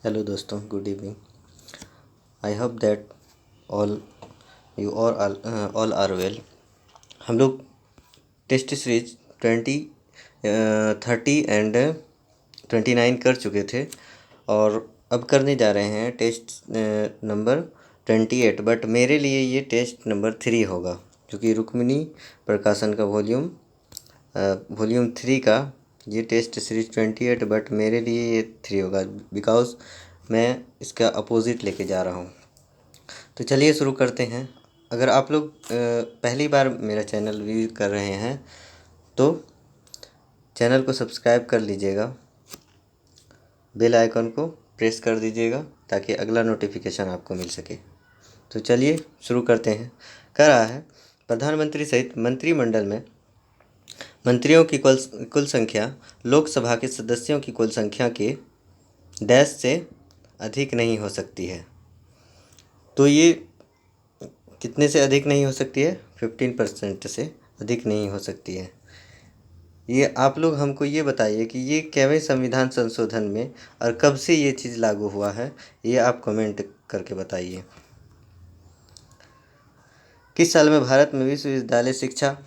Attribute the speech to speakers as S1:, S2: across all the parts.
S1: Hello दोस्तों, good evening. I hope that all you all are well. हम लोग test series 30 30 and 29 कर चुके थे और अब करने जा रहे हैं टेस्ट नंबर 28। बट मेरे लिए ये टेस्ट नंबर 3 होगा, क्योंकि रुक्मिणी प्रकाशन का वॉल्यूम 3 का ये टेस्ट सीरीज 28, बट मेरे लिए ये 3 होगा बिकॉज मैं इसका अपोजिट लेके जा रहा हूँ। तो चलिए शुरू करते हैं। अगर आप लोग पहली बार मेरा चैनल व्यू कर रहे हैं तो चैनल को सब्सक्राइब कर लीजिएगा, बेल आइकन को प्रेस कर दीजिएगा ताकि अगला नोटिफिकेशन आपको मिल सके। तो चलिए शुरू करते हैं। कह रहा है, प्रधानमंत्री सहित मंत्रिमंडल में मंत्रियों की कुल संख्या लोकसभा के सदस्यों की कुल संख्या के डैश से अधिक नहीं हो सकती है। तो ये कितने से अधिक नहीं हो सकती है? 15% से अधिक नहीं हो सकती है। ये आप लोग हमको ये बताइए कि ये केवें संविधान संशोधन में और कब से ये चीज़ लागू हुआ है, ये आप कमेंट करके बताइए। किस साल में भारत में विश्वविद्यालय शिक्षा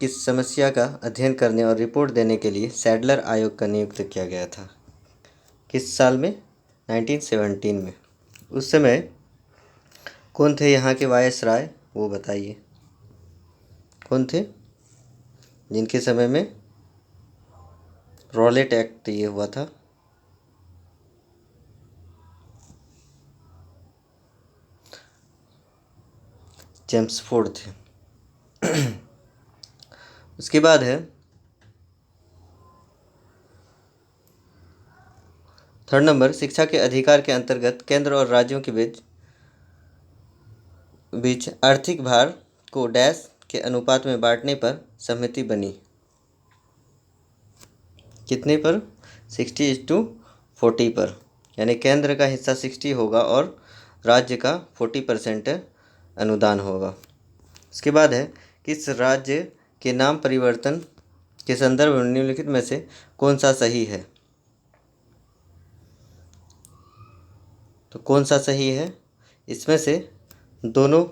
S1: की समस्या का अध्ययन करने और रिपोर्ट देने के लिए सैडलर आयोग का नियुक्त किया गया था? किस साल में? 1917 में। उस समय कौन थे यहाँ के वायसराय, वो बताइए। कौन थे जिनके समय में रॉलेट एक्ट ये हुआ था? जेम्स फोर्ड थे। उसके बाद है थर्ड नंबर, शिक्षा के अधिकार के अंतर्गत केंद्र और राज्यों के बीच आर्थिक भार को डैश के अनुपात में बांटने पर सहमति बनी। कितने पर? 60:40 पर। यानी केंद्र का हिस्सा 60 होगा और राज्य का 40% अनुदान होगा। उसके बाद है, किस राज्य के नाम परिवर्तन के संदर्भ में निम्नलिखित में से कौन सा सही है? तो कौन सा सही है? इसमें से दोनों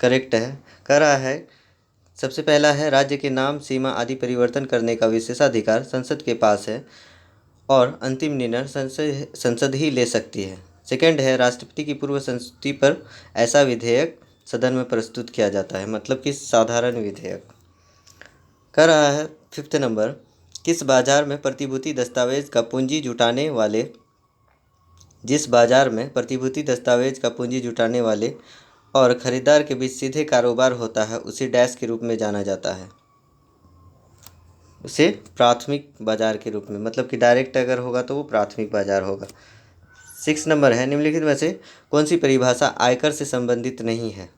S1: करेक्ट है। कह रहा है, सबसे पहला है, राज्य के नाम, सीमा आदि परिवर्तन करने का विशेषाधिकार संसद के पास है और अंतिम निर्णय संसद ही ले सकती है। सेकंड है, राष्ट्रपति की पूर्व संस्तुति पर ऐसा विधेयक सदन में प्रस्तुत किया जाता है, मतलब कि साधारण विधेयक। कह रहा है फिफ्थ नंबर, किस बाजार में प्रतिभूति दस्तावेज का पूंजी जुटाने वाले जिस बाजार में प्रतिभूति दस्तावेज का पूंजी जुटाने वाले और खरीदार के बीच सीधे कारोबार होता है उसे डैश के रूप में जाना जाता है? उसे प्राथमिक बाजार के रूप में, मतलब कि डायरेक्ट अगर होगा तो वो प्राथमिक बाजार होगा। 6 नंबर है, निम्नलिखित में से कौन सी परिभाषा आयकर से संबंधित नहीं है?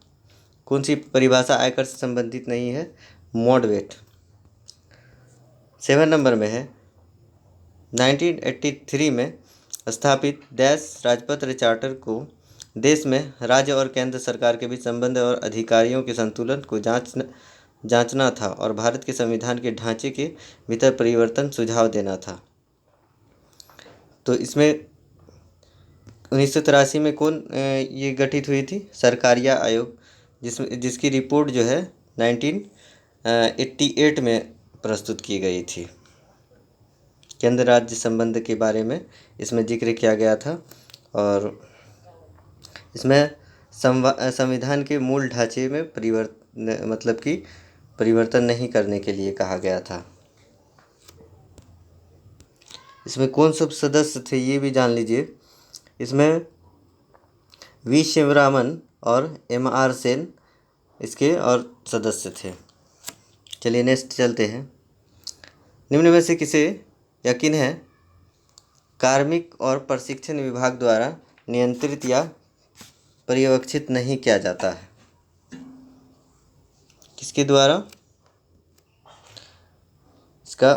S1: कौन सी परिभाषा आयकर से संबंधित नहीं है? मॉडवेट। 7 नंबर में है, 1983 में स्थापित डैश राजपत्र चार्टर को देश में राज्य और केंद्र सरकार के बीच संबंध और अधिकारियों के संतुलन को जांचना था और भारत के संविधान के ढांचे के भीतर परिवर्तन सुझाव देना था। तो इसमें 1983 में कौन ये गठित हुई थी? सरकारिया आयोग, जिसकी रिपोर्ट जो है 1988 में प्रस्तुत की गई थी। केंद्र राज्य संबंध के बारे में इसमें जिक्र किया गया था और इसमें संविधान के मूल ढांचे में परिवर्तन नहीं करने के लिए कहा गया था। इसमें कौन सब सदस्य थे ये भी जान लीजिए। इसमें वी शिवरामन और MR सेन इसके और सदस्य थे। चलिए नेक्स्ट चलते हैं। निम्न में से किसे यकीन है कार्मिक और प्रशिक्षण विभाग द्वारा नियंत्रित या पर्यवेक्षित नहीं किया जाता है? किसके द्वारा? इसका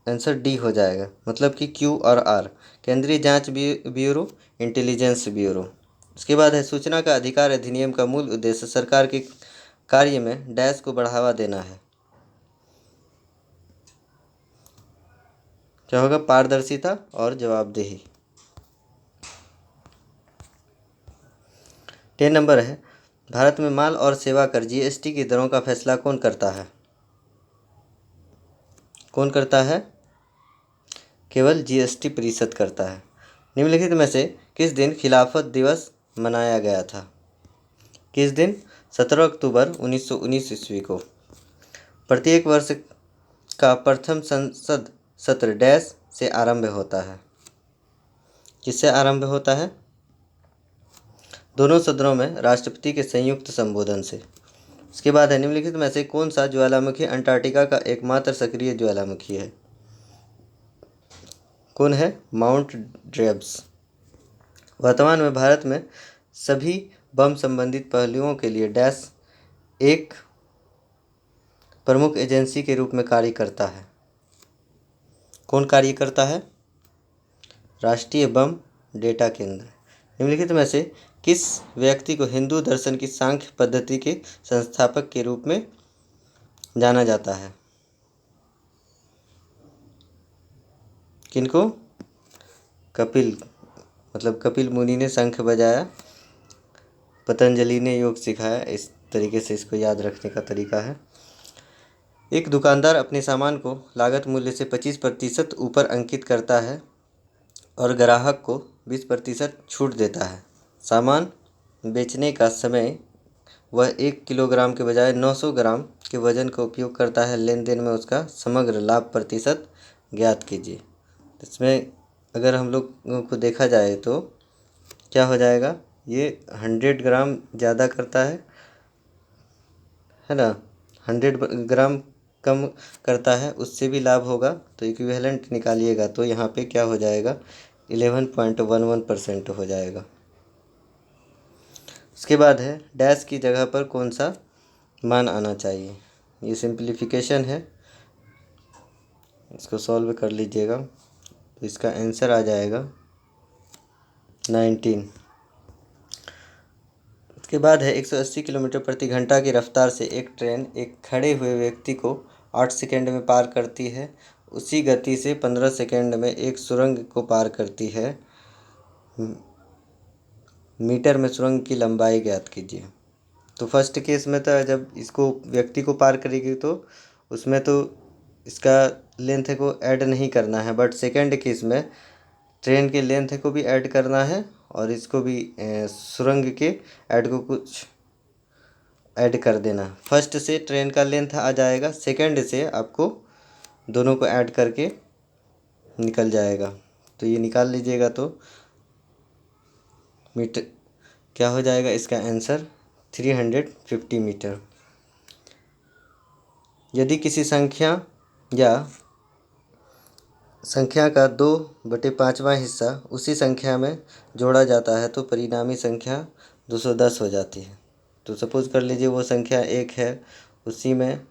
S1: आंसर डी हो जाएगा, मतलब कि Q और R, केंद्रीय जांच ब्यूरो, इंटेलिजेंस ब्यूरो। उसके बाद है, सूचना का अधिकार अधिनियम का मूल उद्देश्य सरकार के कार्य में डैश को बढ़ावा देना है। क्या होगा? पारदर्शिता और जवाबदेही। 10 नंबर है, भारत में माल और सेवा कर जीएसटी की दरों का फैसला कौन करता है? कौन करता है? केवल जीएसटी परिषद करता है। निम्नलिखित में से किस दिन खिलाफत दिवस मनाया गया था? किस दिन? 17 अक्टूबर 1919 ईस्वी को। प्रत्येक वर्ष का प्रथम संसद सत्र डैश से आरंभ होता है? किससे आरंभ होता है? दोनों सदनों में राष्ट्रपति के संयुक्त संबोधन से। इसके बाद है, निम्नलिखित में से कौन सा ज्वालामुखी अंटार्कटिका का एकमात्र सक्रिय ज्वालामुखी है? कौन है? माउंट ड्रेब्स। वर्तमान में भारत में सभी बम संबंधित पहलुओं के लिए डैश एक प्रमुख एजेंसी के रूप में कार्य करता है? कौन कार्य करता है? राष्ट्रीय बम डेटा केंद्र। निम्नलिखित में से किस व्यक्ति को हिंदू दर्शन की सांख्य पद्धति के संस्थापक के रूप में जाना जाता है? किनको? कपिल, मतलब कपिल मुनि ने शंख बजाया, पतंजलि ने योग सिखाया, इस तरीके से इसको याद रखने का तरीका है। एक दुकानदार अपने सामान को लागत मूल्य से 25% ऊपर अंकित करता है और ग्राहक को 20% छूट देता है। सामान बेचने का समय वह 1 किलोग्राम के बजाय 900 ग्राम के वजन का उपयोग करता है। लेन देन में उसका समग्र लाभ प्रतिशत ज्ञात कीजिए। इसमें अगर हम लोग को देखा जाए तो क्या हो जाएगा? ये 100 ग्राम ज़्यादा करता है ना, 100 ग्राम कम करता है, उससे भी लाभ होगा। तो इक्विवेलेंट निकालिएगा तो यहाँ पे क्या हो जाएगा? 11.11% हो जाएगा। उसके बाद है, डैश की जगह पर कौन सा मान आना चाहिए? ये सिंप्लीफिकेशन है, इसको सॉल्व कर लीजिएगा तो इसका आंसर आ जाएगा 19। उसके बाद है, 180 किलोमीटर प्रति घंटा की रफ्तार से एक ट्रेन एक खड़े हुए व्यक्ति को 8 सेकंड में पार करती है। उसी गति से 15 सेकंड में एक सुरंग को पार करती है। मीटर में सुरंग की लंबाई ज्ञात कीजिए। तो फर्स्ट केस में तो जब इसको व्यक्ति को पार करेगी तो उसमें तो इसका लेंथ को ऐड नहीं करना है, बट सेकंड केस में ट्रेन के लेंथ को भी ऐड करना है और इसको भी सुरंग के ऐड को कुछ ऐड कर देना। फर्स्ट से ट्रेन का लेंथ आ जाएगा, सेकंड से आपको दोनों को ऐड करके निकल जाएगा। तो ये निकाल लीजिएगा तो मीटर क्या हो जाएगा? इसका आंसर 350 मीटर। यदि किसी संख्या या संख्या का 2/5वां हिस्सा उसी संख्या में जोड़ा जाता है तो परिणामी संख्या 210 हो जाती है। तो सपोज कर लीजिए वो संख्या 1 है, उसी में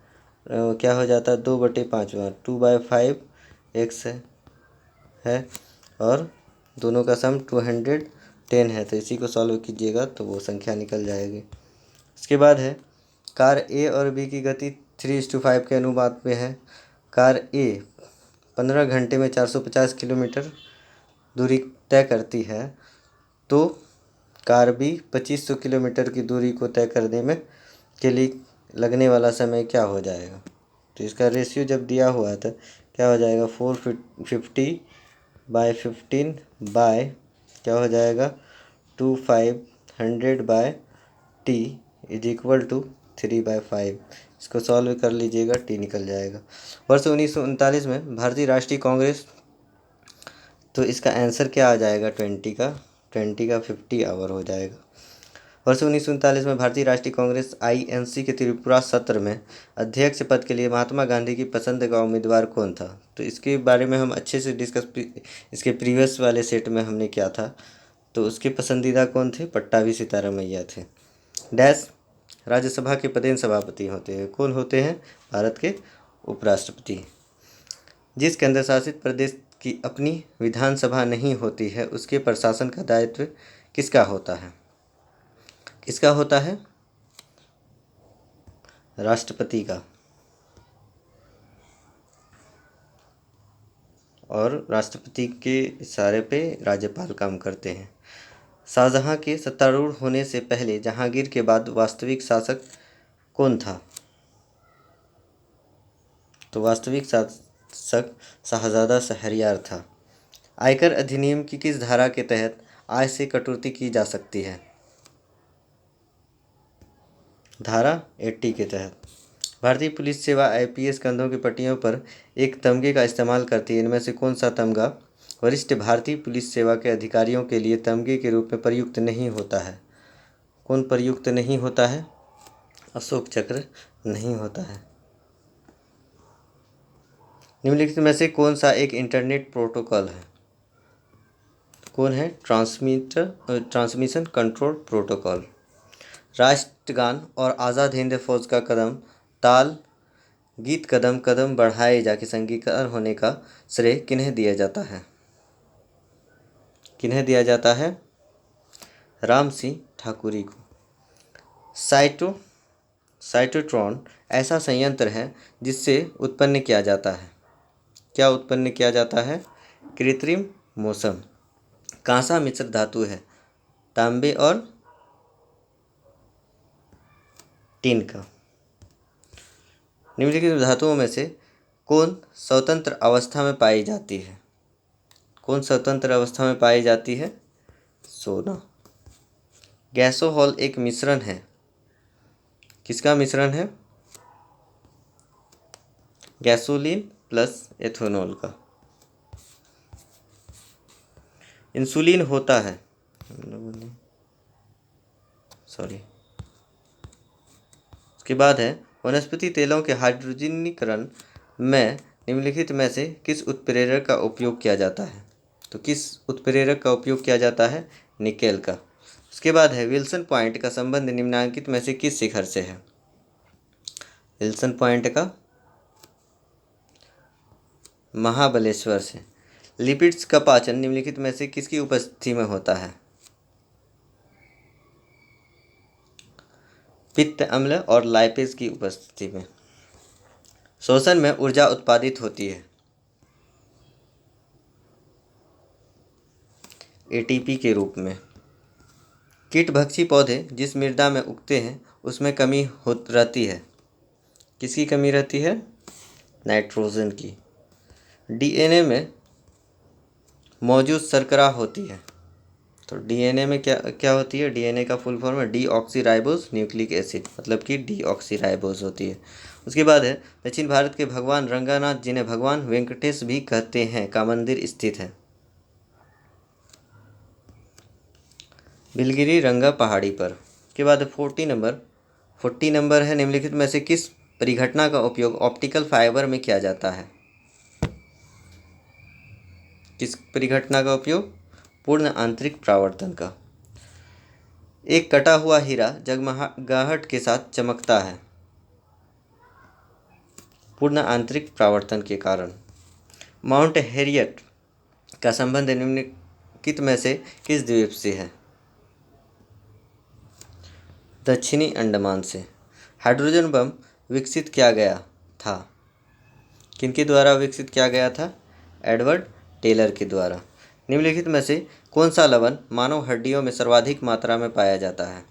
S1: क्या हो जाता है? 2/5वां 2/5 एक्स है और दोनों का सम 210 है। तो इसी को सॉल्व कीजिएगा तो वो संख्या निकल जाएगी। इसके बाद है, कार ए और बी की गति 3:5 के अनुपात में है। कार ए 15 घंटे में 450 किलोमीटर दूरी तय करती है तो कार बी 2500 किलोमीटर की दूरी को तय करने में के लिए लगने वाला समय क्या हो जाएगा? तो इसका रेशियो जब दिया हुआ था क्या हो जाएगा? 450/15 बाय क्या हो जाएगा? 2500/t is equal to 3/5। इसको सॉल्व कर लीजिएगा, टी निकल जाएगा। वर्ष 1939 में भारतीय राष्ट्रीय कांग्रेस, तो इसका आंसर क्या आ जाएगा? 20 का 50 आवर हो जाएगा। वर्ष 1939 में भारतीय राष्ट्रीय कांग्रेस आईएनसी के त्रिपुरा सत्र में अध्यक्ष पद के लिए महात्मा गांधी की पसंद का उम्मीदवार कौन था? तो इसके बारे में हम अच्छे से इसके प्रीवियस वाले सेट में हमने किया था। तो उसके पसंदीदा कौन थे? पट्टाभी सीतारामैया थे। डैश राज्यसभा के पदेन सभापति होते हैं। कौन होते हैं? भारत के उपराष्ट्रपति। जिस केंद्र शासित प्रदेश की अपनी विधानसभा नहीं होती है उसके प्रशासन का दायित्व किसका होता है? किसका होता है? राष्ट्रपति का। और राष्ट्रपति के इशारे पे राज्यपाल काम करते हैं। शाहजहां के सत्तारूढ़ होने से पहले जहांगीर के बाद वास्तविक शासक कौन था? तो वास्तविक शासक शाहजादा शहरयार था। आयकर अधिनियम की किस धारा के तहत आय से कटौती की जा सकती है? धारा 80 के तहत। भारतीय पुलिस सेवा आईपीएस कंधों की पट्टियों पर एक तमगे का इस्तेमाल करती है। इनमें से कौन सा तमगा वरिष्ठ भारतीय पुलिस सेवा के अधिकारियों के लिए तमगे के रूप में प्रयुक्त नहीं होता है? कौन प्रयुक्त नहीं होता है? अशोक चक्र नहीं होता है। निम्नलिखित में से कौन सा एक इंटरनेट प्रोटोकॉल है? कौन है? Transmission control protocol. राष्ट्रगान और आज़ाद हिंद फौज का कदम ताल गीत कदम कदम बढ़ाए जाके संगीतकार होने का श्रेय किन्हें दिया जाता है? किन्हें दिया जाता है? राम सिंह ठाकुरी को। साइटोट्रॉन ऐसा संयंत्र है जिससे उत्पन्न किया जाता है। क्या उत्पन्न किया जाता है? कृत्रिम मौसम। कांसा मिश्र धातु है? तांबे और टिन का। निम्नलिखित धातुओं में से कौन स्वतंत्र अवस्था में पाई जाती है? कौन स्वतंत्र अवस्था में पाई जाती है? सोना। गैसोहॉल एक मिश्रण है। किसका मिश्रण है? गैसोलीन प्लस एथेनॉल का। इंसुलिन होता है उसके बाद है वनस्पति तेलों के हाइड्रोजनीकरण में निम्नलिखित में से किस उत्प्रेरक का उपयोग किया जाता है? तो किस उत्प्रेरक का उपयोग किया जाता है? निकेल का। उसके बाद है विल्सन पॉइंट का संबंध निम्नलिखित में से किस शिखर से है? विल्सन पॉइंट का महाबलेश्वर से। लिपिड्स का पाचन निम्नलिखित में से किसकी उपस्थिति में होता है? पित्त अम्ल और लाइपेज की उपस्थिति में। श्वसन में ऊर्जा उत्पादित होती है एटीपी के रूप में। कीटभक्षी पौधे जिस मृदा में उगते हैं उसमें कमी रहती है। किसकी कमी रहती है? नाइट्रोजन की। डीएनए में मौजूद शर्करा होती है। तो डीएनए में क्या क्या होती है? डीएनए का फुल फॉर्म है डीऑक्सीराइबोज न्यूक्लिक एसिड, मतलब कि डीऑक्सीराइबोज होती है। उसके बाद है दक्षिण भारत के भगवान रंगनाथ, जिन्हें भगवान वेंकटेश भी कहते हैं, का मंदिर स्थित है? बिलगिरी रंगा पहाड़ी पर। के बाद 40 नंबर है निम्नलिखित में से किस परिघटना का उपयोग ऑप्टिकल फाइबर में किया जाता है? किस परिघटना का उपयोग? पूर्ण आंतरिक परावर्तन का। एक कटा हुआ हीरा जगमगाहट के साथ चमकता है पूर्ण आंतरिक परावर्तन के कारण। माउंट हैरियट का संबंध निम्नलिखित में से किस द्वीप से है? दक्षिणी अंडमान से। हाइड्रोजन बम विकसित किया गया था? किनके द्वारा विकसित किया गया था? एडवर्ड टेलर के द्वारा। निम्नलिखित में से कौन सा लवण मानव हड्डियों में सर्वाधिक मात्रा में पाया जाता है?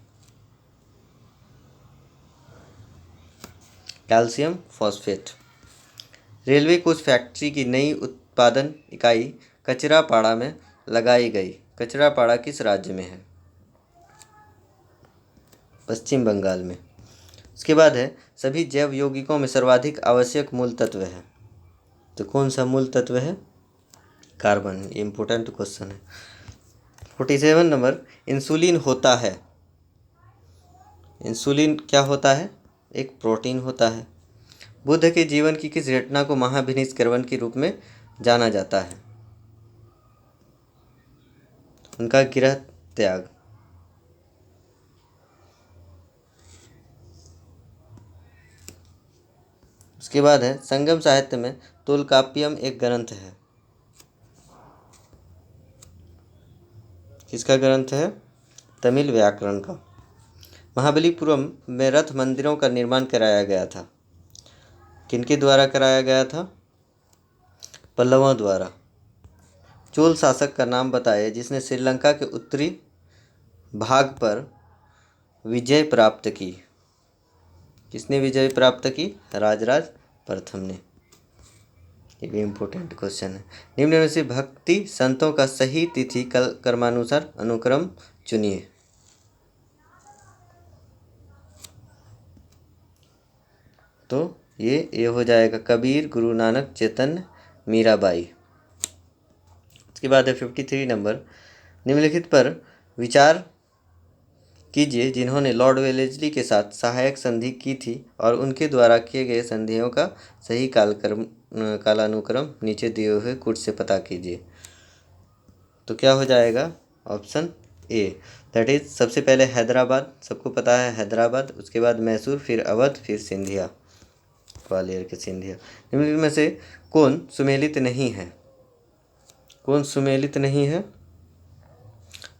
S1: Calcium phosphate. Railway coach factory की नई उत्पादन इकाई कचरापाड़ा में लगाई गई। कचरापाड़ा किस राज्य में है? पश्चिम बंगाल में। उसके बाद है सभी जैव यौगिकों में सर्वाधिक आवश्यक मूल तत्व है। तो कौन सा मूल तत्व है? कार्बन। ये इम्पोर्टेंट क्वेश्चन है। 47 नंबर इंसुलिन होता है। इंसुलिन क्या होता है? एक प्रोटीन होता है। बुद्ध के जीवन की किस घटना को महाभिनिष्क्रमण के रूप में जाना जाता है? उनका गृह त्याग। उसके बाद है संगम साहित्य में तोलकाप्पियम एक ग्रंथ है। किसका ग्रंथ है? तमिल व्याकरण का। महाबलीपुरम में रथ मंदिरों का निर्माण कराया गया था। किनके द्वारा कराया गया था? पल्लवों द्वारा। चोल शासक का नाम बताइए जिसने श्रीलंका के उत्तरी भाग पर विजय प्राप्त की? किसने विजय प्राप्त की? राजराज प्रथम ने। ये भी इम्पोर्टेंट क्वेश्चन है। निम्न में से भक्ति संतों का सही तिथि कर्मानुसार अनुक्रम चुनिए। तो ये हो जाएगा कबीर, गुरु नानक, चैतन्य, मीराबाई। उसके बाद है 53 नंबर। निम्नलिखित पर विचार कीजिए जिन्होंने लॉर्ड वेलेस्ली के साथ सहायक संधि की थी और उनके द्वारा किए गए संधियों का सही कालानुक्रम नीचे दिए हुए कुट से पता कीजिए। तो क्या हो जाएगा? ऑप्शन ए, दैट इज सबसे पहले हैदराबाद, सबको पता है हैदराबाद, उसके बाद मैसूर, फिर अवध, फिर सिंधिया, ग्वालियर के सिंधिया। निम्नलिखित में से कौन सुमेलित नहीं है? कौन सुमेलित नहीं है?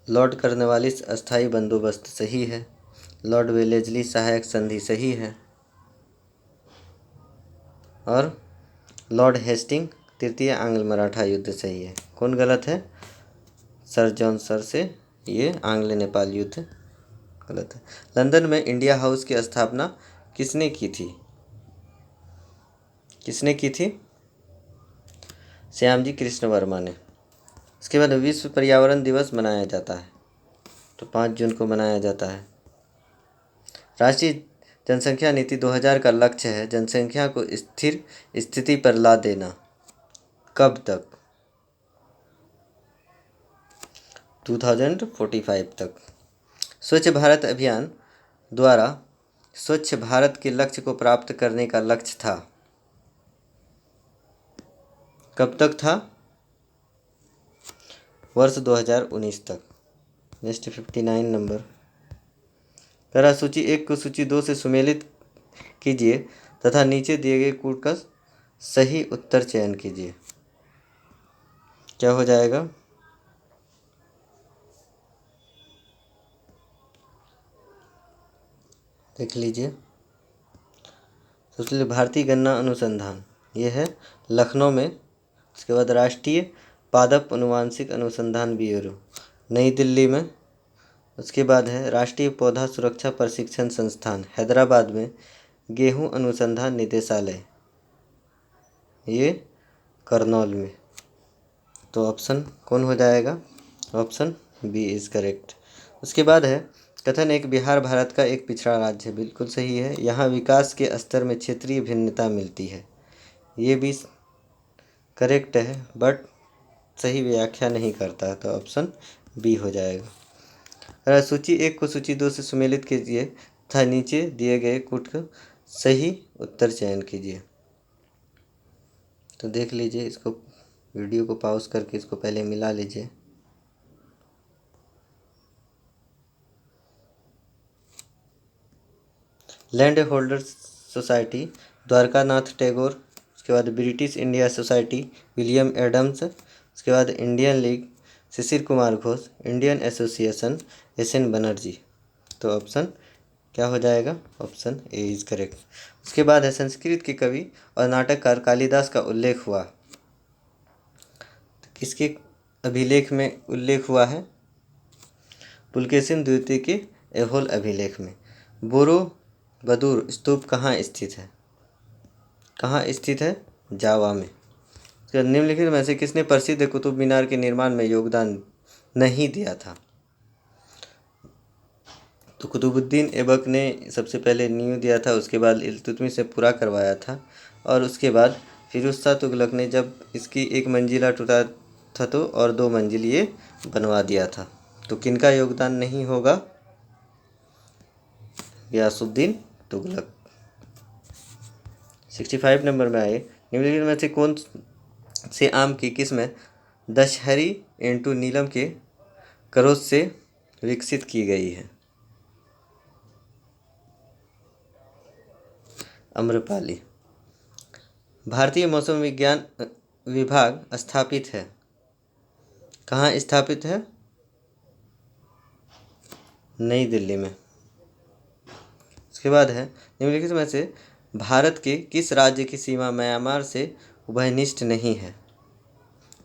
S1: लॉर्ड कॉर्नवालिस अस्थायी बंदोबस्त सही है, लॉर्ड वेलेस्ली सहायक संधि सही है, और लॉर्ड हेस्टिंग तृतीय आंग्ल मराठा युद्ध सही है। कौन गलत है? सर जॉन सर से ये आंग्ल नेपाल युद्ध गलत है। लंदन में इंडिया हाउस की स्थापना किसने की थी? किसने की थी? श्यामजी कृष्ण वर्मा ने। इसके बाद विश्व पर्यावरण दिवस मनाया जाता है, तो 5 जून को मनाया जाता है। राष्ट्रीय जनसंख्या नीति 2000 का लक्ष्य है जनसंख्या को स्थिर स्थिति पर ला देना। कब तक? 2045 तक। स्वच्छ भारत अभियान द्वारा स्वच्छ भारत के लक्ष्य को प्राप्त करने का लक्ष्य था। कब तक था? वर्ष 2019 तक। Next 59 number. तरह सूची 1 को सूची 2 से सुमेलित कीजिए तथा नीचे दिए गए कूट का सही उत्तर चयन कीजिए। क्या हो जाएगा? देख लीजिए। सबसे पहले भारतीय गन्ना अनुसंधान, ये है लखनऊ में। उसके बाद राष्ट्रीय पादप अनुवांशिक अनुसंधान ब्यूरो, नई दिल्ली में। उसके बाद है राष्ट्रीय पौधा सुरक्षा प्रशिक्षण संस्थान, हैदराबाद में। गेहूं अनुसंधान निदेशालय, ये करनौल में। तो ऑप्शन कौन हो जाएगा? Option B is correct. उसके बाद है कथन एक बिहार भारत का एक पिछड़ा राज्य है, बिल्कुल सही है। यहाँ विकास के स्तर में क्षेत्रीय भिन्नता मिलती है, ये भी करेक्ट है, बट सही व्याख्या नहीं करता, तो ऑप्शन बी हो जाएगा। सूची 1 को सूची 2 से सुमेलित कीजिए तथा नीचे दिए गए कूट का सही उत्तर चयन कीजिए। तो देख लीजिए, इसको वीडियो को पॉज करके इसको पहले मिला लीजिए। Land holders society Dwarkanath Tagore, उसके बाद British India society William Adams, उसके बाद Indian league Shishir Kumar Ghosh, Indian association S N. Banerjee. तो ऑप्शन क्या हो जाएगा? Option A is correct. उसके बाद है संस्कृत के कवि और नाटककार कालिदास का उल्लेख हुआ, तो किसके अभिलेख में उल्लेख हुआ है? पुलकेशिन द्वितीय के ऐहोल अभिलेख में। बोरोबुदुर स्तूप कहाँ स्थित है? कहाँ स्थित है? जावा में। निम्नलिखित में से किसने प्रसिद्ध कुतुब मीनार के निर्माण में योगदान नहीं दिया था? तो कुतुबुद्दीन ऐबक ने सबसे पहले नींव दिया था, उसके बाद इल्तुतमिश से पूरा करवाया था, और उसके बाद फिरोज शाह तुगलक ने जब इसकी 1 मंजिला टूटा था तो और 2 मंजिल ये बनवा दिया था। तो किनका योगदान नहीं होगा? गियासुद्दीन तुगलक। 65 नंबर में आए, निम्नलिखित में से कौन से आम की किस्म दशहरी इंटू नीलम के करोज से विकसित की गई है? अम्रपाली। भारतीय मौसम विज्ञान विभाग स्थापित है, कहाँ स्थापित है? नई दिल्ली में। उसके बाद है निम्नलिखित में से भारत के किस राज्य की सीमा म्यांमार से उभयनिष्ठ नहीं है?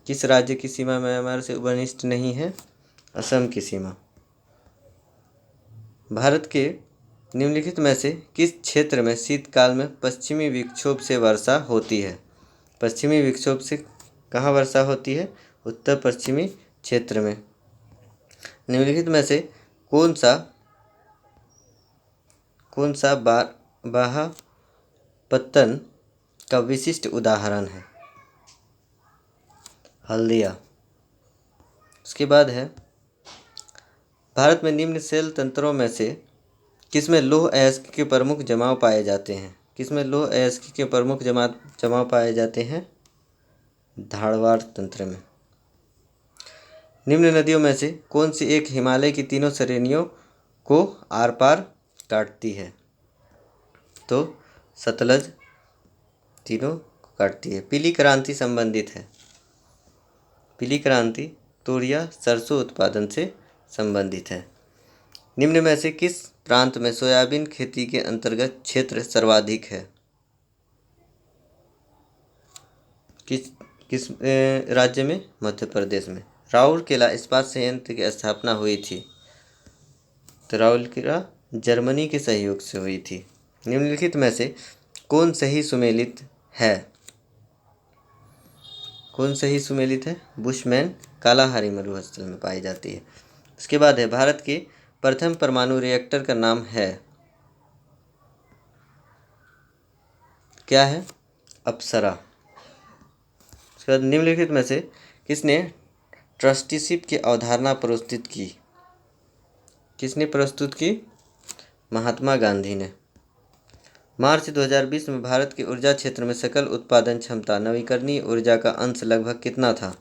S1: किस राज्य की सीमा म्यांमार से उभयनिष्ठ नहीं है? असम की सीमा। भारत के निम्नलिखित में से किस क्षेत्र में शीतकाल में पश्चिमी विक्षोभ से वर्षा होती है? पश्चिमी विक्षोभ से कहाँ वर्षा होती है? उत्तर पश्चिमी क्षेत्र में। निम्नलिखित में से कौन सा बहापत्तन का विशिष्ट उदाहरण है? हल्दिया। उसके बाद है, भारत में निम्न सेल तंत्रों में से किसमें लौह अयस्क के प्रमुख जमाव पाए जाते हैं? किसमें लौह अयस्क के प्रमुख जमाव पाए जाते हैं? धारवाड़ तंत्र में। निम्न नदियों में से कौन सी एक हिमालय की तीनों श्रेणियों को आर पार काटती है? तो सतलज तीनों को काटती है। पीली क्रांति संबंधित है। पीली क्रांति तूरिया सरसों उत्पादन से संबंधित है। निम्न में से किस प्रांत में सोयाबीन खेती के अंतर्गत क्षेत्र सर्वाधिक है? किस राज्य में? मध्य प्रदेश में। राउरकेला इस्पात संयंत्र की स्थापना हुई थी? तो राउरकेला जर्मनी के सहयोग से हुई थी। निम्नलिखित में से कौन सही सुमेलित है? कौन सही सुमेलित है? बुशमैन कालाहारी मरुस्थल में पाई जाती है। उसके बाद है, भारत के प्रथम परमाणु रिएक्टर का नाम है? क्या है? अप्सरा। उसके बाद निम्नलिखित में से किसने ट्रस्टीशिप की अवधारणा प्रस्तुत की? किसने प्रस्तुत की? महात्मा गांधी ने। मार्च 2020 में भारत के ऊर्जा क्षेत्र में सकल उत्पादन क्षमता नवीकरणीय ऊर्जा का अंश लगभग कितना था?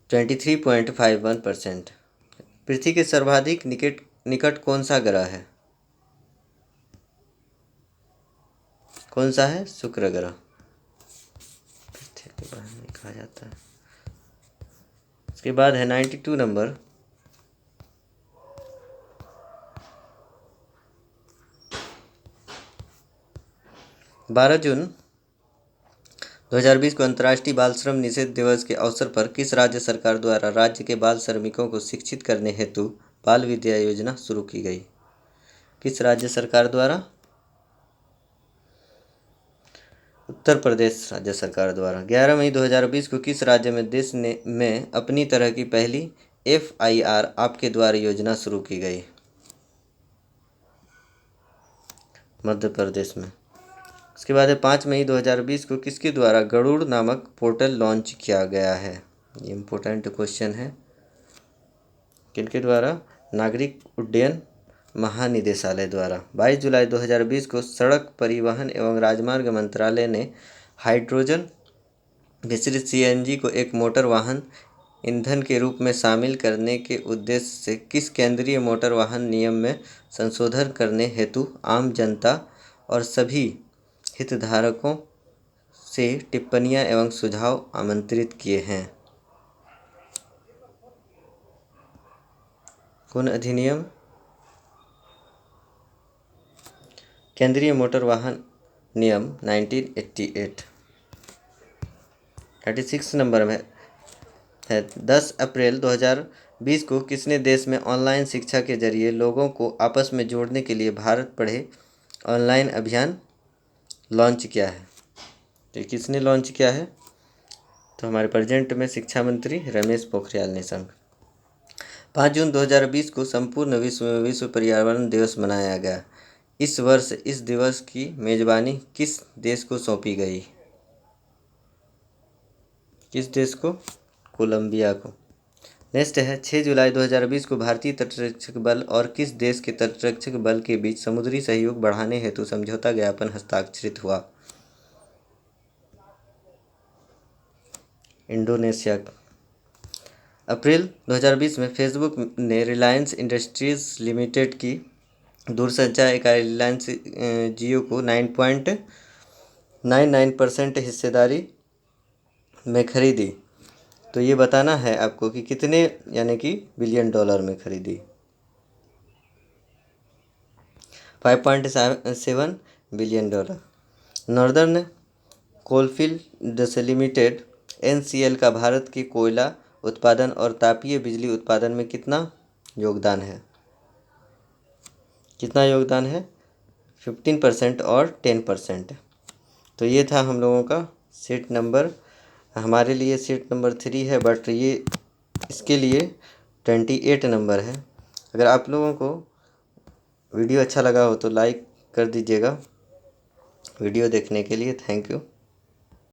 S1: 23.51%। पृथ्वी के सर्वाधिक निकट कौन सा ग्रह है? कौन सा है? शुक्र ग्रह। पृथ्वी के बारे में कहा जाता है। उसके बाद है 92 नंबर, 12 जून 2020 को अंतर्राष्ट्रीय बाल श्रम निषेध दिवस के अवसर पर किस राज्य सरकार द्वारा राज्य के बाल श्रमिकों को शिक्षित करने हेतु बाल विद्या योजना शुरू की गई? किस राज्य सरकार द्वारा? उत्तर प्रदेश राज्य सरकार द्वारा। 11 मई 2020 को किस राज्य में देश में अपनी तरह की पहली FIR आपके द्वार योजना शुरू की गई? मध्य प्रदेश में। उसके बाद है, 5 मई 2020 को किसके द्वारा गरुड़ नामक पोर्टल लॉन्च किया गया है? ये इम्पोर्टेंट क्वेश्चन है। किनके द्वारा? नागरिक उड्डयन महानिदेशालय द्वारा। 22 जुलाई 2020 को सड़क परिवहन एवं राजमार्ग मंत्रालय ने हाइड्रोजन मिश्रित CNG को एक मोटर वाहन ईंधन के रूप में शामिल करने के उद्देश्य से किस केंद्रीय मोटर वाहन नियम में संशोधन करने हेतु आम जनता और सभी हितधारकों से टिप्पणियां एवं सुझाव आमंत्रित किए हैं? कौन अधिनियम? केंद्रीय मोटर वाहन नियम 1988। 36 नंबर में है, 10 अप्रैल 2020 को किसने देश में ऑनलाइन शिक्षा के जरिए लोगों को आपस में जोड़ने के लिए भारत पढ़े ऑनलाइन अभियान लॉन्च किया है? तो किसने लॉन्च किया है? तो हमारे प्रेजेंट में शिक्षा मंत्री रमेश पोखरियाल निशंक। 5 जून 2020 को संपूर्ण विश्व में विश्व पर्यावरण दिवस मनाया गया। इस वर्ष इस दिवस की मेजबानी किस देश को सौंपी गई? किस देश को? कोलंबिया को। नेक्स्ट है, 6 जुलाई 2020 को भारतीय तटरक्षक बल और किस देश के तटरक्षक बल के बीच समुद्री सहयोग बढ़ाने हेतु समझौता ज्ञापन हस्ताक्षरित हुआ? इंडोनेशिया। अप्रैल 2020 में फेसबुक ने रिलायंस इंडस्ट्रीज लिमिटेड की दूरसंचार इकाई रिलायंस जियो को 9.99% हिस्सेदारी में खरीदी। तो ये बताना है आपको कि कितने, यानी कि बिलियन डॉलर में खरीदी। 5.7 billion dollar. Northern coalfields limited NCL का भारत के कोयला उत्पादन और तापीय बिजली उत्पादन में कितना योगदान है? कितना योगदान है? 15% और 10%। तो ये था हम लोगों का सीट नंबर, हमारे लिए सीट नंबर 3 है, बट ये इसके लिए 28 नंबर है। अगर आप लोगों को वीडियो अच्छा लगा हो तो लाइक कर दीजिएगा। वीडियो देखने के लिए थैंक यू।